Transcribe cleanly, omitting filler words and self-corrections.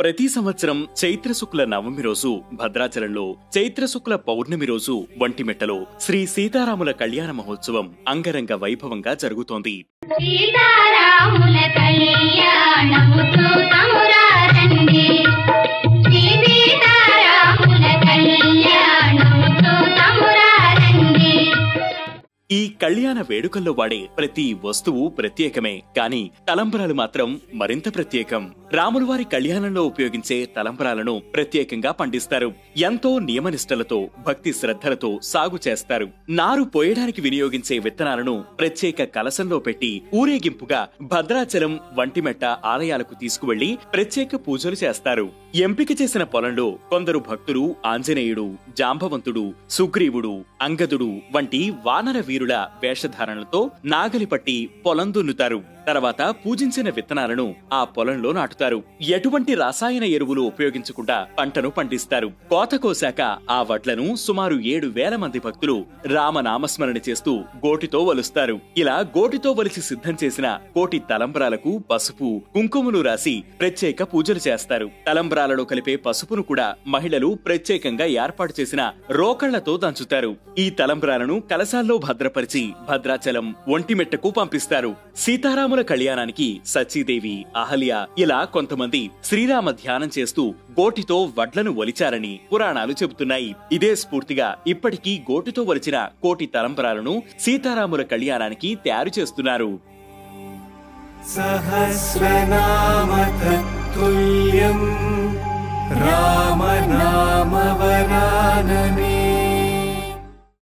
ప్రతి సంవత్సరం చైత్ర శుక్ల నవమి రోజు భద్రాచలంలో, చైత్ర శుక్ల పౌర్ణమి రోజు వంటిమెట్టలో శ్రీ సీతారాముల కళ్యాణ మహోత్సవం అంగరంగ వైభవంగా జరుగుతోంది. సీతారాముల కళ్యాణముతో తమురారండి, సీతారాముల కళ్యాణముతో తమురారండి. ఈ కళ్యాణ వేడుకల్లో వాడే ప్రతి వస్తువు ప్రత్యేకమే, కానీ తలంబ్రాలు మాత్రం మరింత ప్రత్యేకం. రాములవారి కళ్యాణంలో ఉపయోగించే తలంబ్రాలను ప్రత్యేకంగా పండిస్తారు. ఎంతో నియమనిష్టలతో, భక్తి శ్రద్ధలతో సాగు చేస్తారు. నారు పోయడానికి వినియోగించే విత్తనాలను ప్రత్యేక కలశంలో పెట్టి ఊరేగింపుగా భద్రాచలం, వంటిమెట్ట ఆలయాలకు తీసుకువెళ్లి ప్రత్యేక పూజలు చేస్తారు. ఎంపిక చేసిన పొలంలో కొందరు భక్తులు ఆంజనేయుడు, జాంబవంతుడు, సుగ్రీవుడు, అంగదుడు వంటి వానర వీరుల వేషధారణలతో నాగలి పట్టి పొలం దున్నుతారు. తర్వాత పూజించిన విత్తనాలను ఆ పొలంలో నాటుతారు. ఎటువంటి రసాయన ఎరువులు ఉపయోగించకుండా పంటను పండిస్తారు. కోత కోశాక ఆ వడ్లను సుమారు 7,000 మంది భక్తులు రామనామస్మరణ చేస్తూ గోటితో వలుస్తారు. ఇలా గోటితో వలిసి సిద్ధం చేసిన కోటి తలంబ్రాలకు పసుపు, కుంకుమలు రాసి ప్రత్యేక పూజలు చేస్తారు. తలంబ్రాలలో కలిపే పసుపును కూడా మహిళలు ప్రత్యేకంగా ఏర్పాటు చేసిన రోకళ్లతో దంచుతారు. ఈ తలంబ్రాలను కలశాల్లో భద్రపరిచి భద్రాచలం, ఒంటిమెట్టకు పంపిస్తారు. సీతారాముల కళ్యాణానికి సచీదేవి, అహల్య ఇలా కొంతమంది శ్రీరామ ధ్యానం చేస్తూ గోటితో వడ్లను ఒలిచారని పురాణాలు చెబుతున్నాయి. ఇదే స్ఫూర్తిగా ఇప్పటికీ గోటితో ఒలిచిన కోటి తలంబ్రాలను సీతారాముల కళ్యాణానికి తయారు చేస్తున్నారు. సహస్రనామ తత్తుల్యం రామనామ వరాననే